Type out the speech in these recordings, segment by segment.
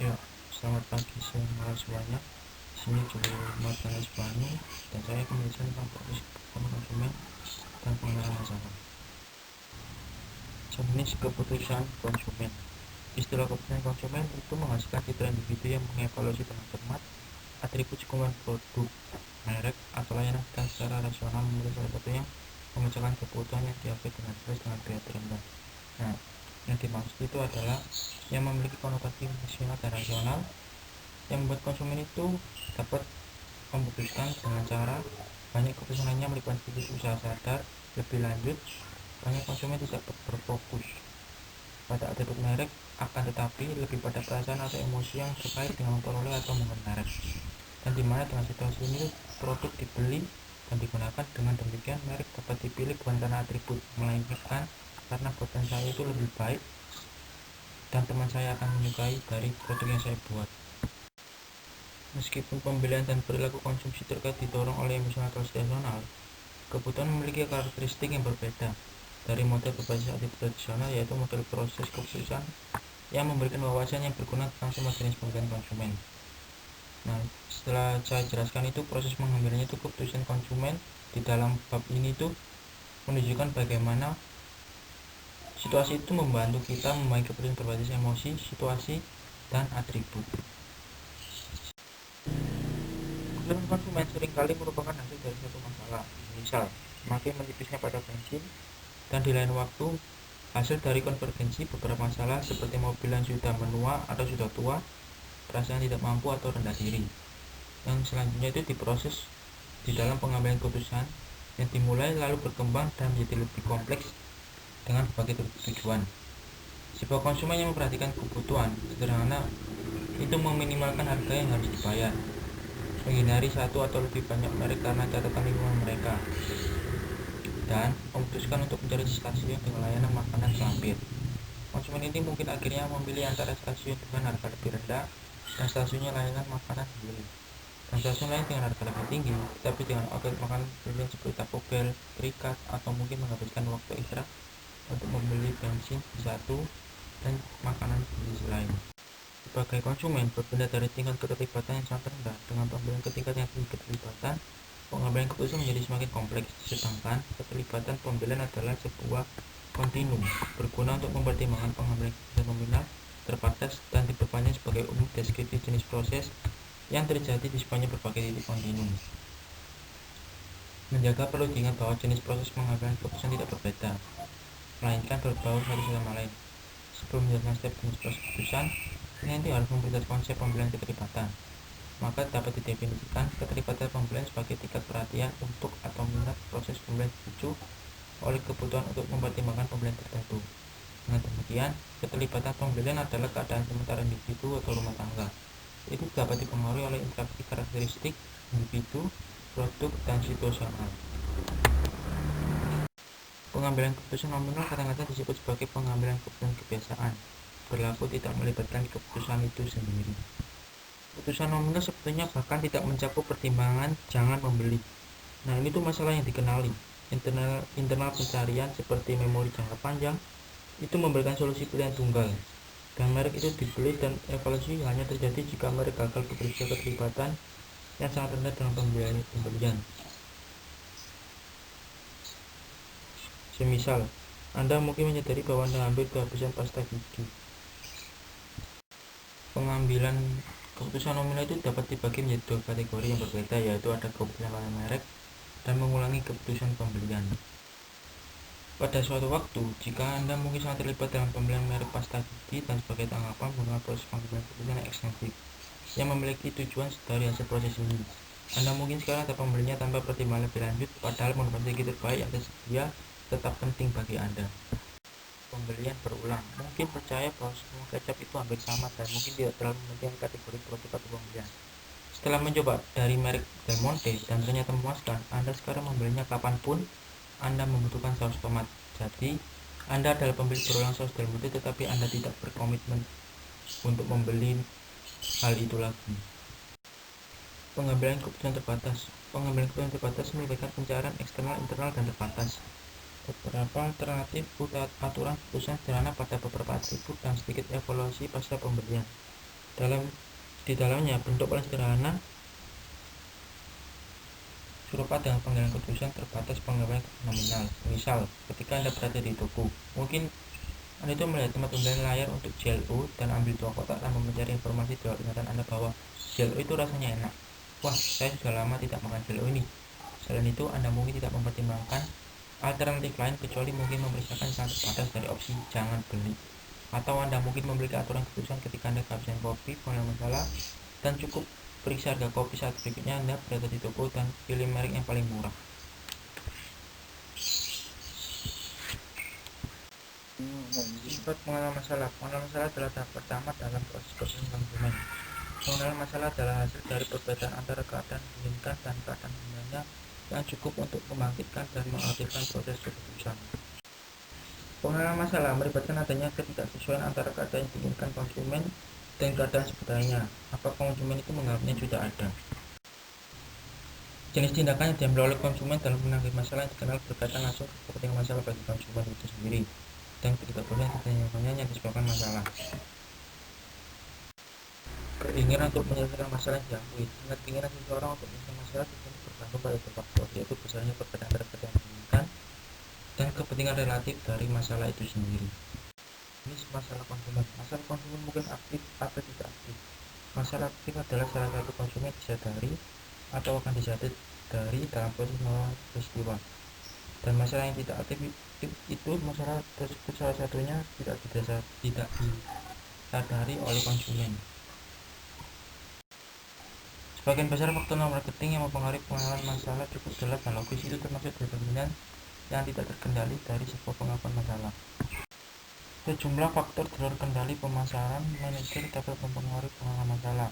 Ya, selamat pagi semuanya. Di sini Jumat Banu dan saya akan menjelaskan tentang proses keputusan konsumen dan pengenalan masalah. Jenis keputusan konsumen. Istilah keputusan konsumen itu menghasilkan citra individu yang mengevaluasi dengan cermat atribut sekunder produk, merek, atau layanan dan secara rasional memilih salah satu yang memecahkan kebutuhan yang diakui dengan jelas dengan biaya terendah. Nah, yang dimaksud itu adalah yang memiliki konotasi emosional dan rasional yang membuat konsumen itu dapat memutuskan dengan cara banyak keputusan lainnya melibatkan usaha sadar lebih lanjut. Banyak konsumen tidak berfokus pada atribut merek, akan tetapi lebih pada perasaan atau emosi yang terkait dengan memperoleh atau menggunakan merek, dan dimana dengan situasi ini produk dibeli dan digunakan. Dengan demikian merek dapat dipilih bukan karena atribut, melainkan karena buatan saya itu lebih baik dan teman saya akan menyukai dari produk yang saya buat. Meskipun pembelian dan perilaku konsumsi terkait didorong oleh emosional atau situasional, kebutuhan memiliki karakteristik yang berbeda dari model berbasis atribut tradisional, yaitu model proses keputusan yang memberikan wawasan yang berguna tentang semua jenis pembelian konsumen. Nah, setelah saya jelaskan itu proses mengambilnya itu keputusan konsumen di dalam bab ini itu menunjukkan bagaimana situasi itu membantu kita memahami keputusan berbasis emosi, situasi, dan atribut. Keputusan konsumen seringkali merupakan hasil dari satu masalah, misal semakin menipisnya pada bensin, dan di lain waktu hasil dari konvergensi beberapa masalah seperti mobil yang sudah menua atau sudah tua, perasaan tidak mampu atau rendah diri. Yang selanjutnya itu diproses di dalam pengambilan keputusan yang dimulai lalu berkembang dan menjadi lebih kompleks dengan berbagai tujuan. Sebuah konsumen yang memperhatikan kebutuhan sederhana itu meminimalkan harga yang harus dibayar, menghindari satu atau lebih banyak merek karena catatan lingkungan mereka, dan memutuskan untuk mencari stasiun dengan layanan makanan selampir. Konsumen ini mungkin akhirnya memilih antara stasiun dengan harga lebih rendah dan stasiunnya layanan makanan sendiri, dan stasiun lain dengan harga lebih tinggi tapi dengan outlet makanan pilihan seperti Taco Bell, Terikat, atau mungkin menghabiskan waktu ekstra untuk membeli bensin di satu dan makanan di sisi lain. Sebagai konsumen, berpindah dari tingkat keterlibatan yang sangat rendah dengan pembelian ke tingkat yang tinggi keterlibatan, pengambilan keputusan menjadi semakin kompleks. Sedangkan keterlibatan pembelian adalah sebuah kontinum, berguna untuk mempertimbangkan pengambilan keputusan nominal, terbatas, dan diperpanjang sebagai umum deskripsi jenis proses yang terjadi di sepanjang berbagai titik kontinum. Menjaga perlu diingat bahwa jenis proses pengambilan keputusan tidak berbeda, melainkan berbaur satu sama lain. Sebelum menjelaskan setiap jenis proses keputusan, nanti harus memperjelas konsep pembelian keterlibatan. Maka dapat didefinisikan keterlibatan pembelian sebagai tingkat perhatian untuk atau minat proses pembelian dipicu oleh kebutuhan untuk mempertimbangkan pembelian tertentu. Dengan demikian, keterlibatan pembelian adalah keadaan sementara individu atau rumah tangga. Itu dapat dipengaruhi oleh interaksi karakteristik individu, produk, dan situasional. Pengambilan keputusan nominal kadang-kadang disebut sebagai pengambilan keputusan kebiasaan, berlaku tidak melibatkan keputusan itu sendiri. Keputusan nominal sebetulnya bahkan tidak mencakup pertimbangan jangan membeli. Nah, ini tuh masalah yang dikenali. Internal pencarian seperti memori jangka panjang itu memberikan solusi pilihan tunggal, dan merek itu dibeli dan evaluasi hanya terjadi jika merek gagal bekerja keterlibatan yang sangat rendah dalam pembelian. Semisal, Anda mungkin menyadari bahwa Anda hampir kehabisan pasta gigi. Pengambilan keputusan nominal itu dapat dibagi menjadi dua kategori yang berbeda, yaitu ada keputusan pada merek dan mengulangi keputusan pembelian. Pada suatu waktu, jika Anda mungkin sangat terlibat dalam pembelian merek pasta gigi dan sebagai tanggapan menggunakan proses pengambilan keputusan yang ekstensif yang memiliki tujuan dari hasil proses ini, Anda mungkin sekarang dapat membelinya tanpa pertimbangan lebih lanjut, padahal merupakan strategi terbaik yang tersedia tetap penting bagi Anda. Pembelian berulang. Mungkin percaya bahwa semua kecap itu hampir sama dan mungkin tidak terlalu mementingkan kategori produk atau pembelian. Setelah mencoba dari merek Del Monte dan ternyata memuaskan, Anda sekarang membelinya kapanpun Anda membutuhkan saus tomat. Jadi, Anda adalah pembeli berulang saus Del Monte, tetapi Anda tidak berkomitmen untuk membeli hal itu lagi. Pengambilan keputusan terbatas. Pengambilan keputusan terbatas melibatkan pencarian eksternal, internal, dan terbatas. Beberapa alternatif aturan keputusan sederhana pada beberapa atribut dan sedikit evaluasi pasca pembelian. Di dalamnya, bentuk paling sederhana serupa dengan panggilan keputusan terbatas penggabungan nominal. Misal, ketika Anda berada di toko, mungkin Anda itu melihat tempat pembelian layar untuk JLO dan ambil 2 kotak tanpa mencari informasi di ingatan Anda bahwa JLO itu rasanya enak. Wah, saya sudah lama tidak makan JLO ini. Selain itu, Anda mungkin tidak mempertimbangkan alternatif lain kecuali mungkin memeriksakan yang terbatas dari opsi jangan beli. Atau Anda mungkin memiliki aturan keputusan ketika Anda kehabisan kopi, pengalaman masalah, dan cukup periksa harga kopi saat berikutnya Anda berada di toko dan pilih merek yang paling murah. Sifat pengenalan masalah. Pengenalan masalah adalah tahap pertama dalam proses keputusan konsumen. Pengenalan masalah adalah hasil dari perbedaan antara keadaan diinginkan dan keadaan sebenarnya yang cukup untuk membangkitkan dan mengaktifkan proses keputusan. Pengenalan masalah melibatkan adanya ketidaksesuaian antara keadaan yang diinginkan konsumen dan keadaan sebenarnya. Apa konsumen itu menganggapnya sudah ada. Jenis tindakan yang diambil oleh konsumen dalam menangani masalah yang dikenal berkaitan langsung ke kepentingan masalah bagi konsumen itu sendiri dan ketidakpuasan yang disebabkan masalah. Keinginan untuk menyelesaikan masalah yang diakui. Tingkat keinginan seseorang untuk menyelesaikan masalah tentu bergantung pada dua faktor, yaitu besarnya perbedaan antara kepentingan yang diinginkan dan kepentingan relatif dari masalah itu sendiri. Ini masalah konsumen. Masalah konsumen mungkin aktif atau tidak aktif. Masalah aktif adalah salah satu konsumen disadari atau akan disadari dalam proses peristiwa. Dan masalah yang tidak aktif itu masalah tersebut salah satunya tidak disadari oleh konsumen. Sebagian besar faktor marketing yang mempengaruhi pengenalan masalah cukup jelas dan logis, itu termasuk determinan yang tidak terkendali dari sebuah pengakuan masalah. Sejumlah faktor di luar kendali pemasaran manajer dapat mempengaruhi pengenalan masalah,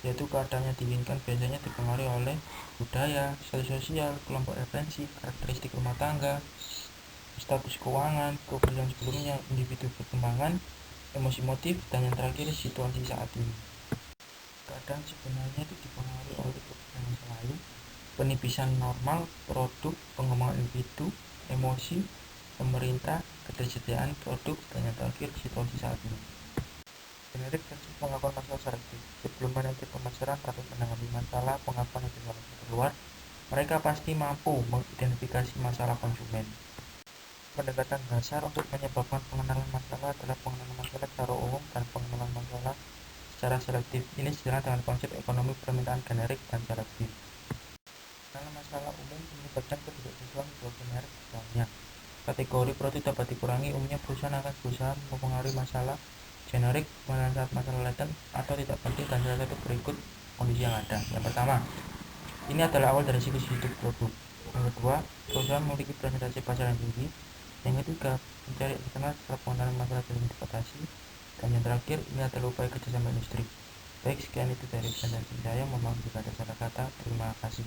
yaitu keadaan yang diinginkan biasanya dipengaruhi oleh budaya, status sosial, kelompok referensi, karakteristik rumah tangga, status keuangan, kepribadian sebelumnya, individu perkembangan, emosi motif, dan yang terakhir situasi saat ini. Keadaan sebenarnya itu dipengaruhi oleh kepentingan lain, penipisan normal, produk, pengembangan individu, emosi, pemerintah, ketersediaan produk, dan yang terakhir situasi saat ini. Generik prinsip pengakuan masalah selektif. Sebelum meneliti pemasaran atau menangani masalah pengakuan yang keluar, mereka pasti mampu mengidentifikasi masalah konsumen. Pendekatan dasar untuk menyebabkan pengenalan masalah adalah pengenalan masalah secara umum dan pengenalan masalah secara selektif. Ini sejalan dengan konsep ekonomi permintaan generik dan selektif. Pengenalan masalah umum melibatkan ketidaksesuaian dua generik misalnya. Kategori produk dapat dikurangi, umumnya perusahaan akan berusaha mempengaruhi masalah generik pada saat masalah laten atau tidak penting dan salah satu berikut kondisi yang ada. Yang pertama, ini adalah awal dari siklus hidup produk. Yang kedua, perusahaan memiliki presentasi pasar yang tinggi. Yang ketiga, mencari eksternal setelah pengenalan masalah yang dibatasi. Dan yang terakhir, ini adalah upaya kerjasama industri. Baik, sekian itu dari presentasi saya. Mohon maaf jika ada salah kata. Terima kasih.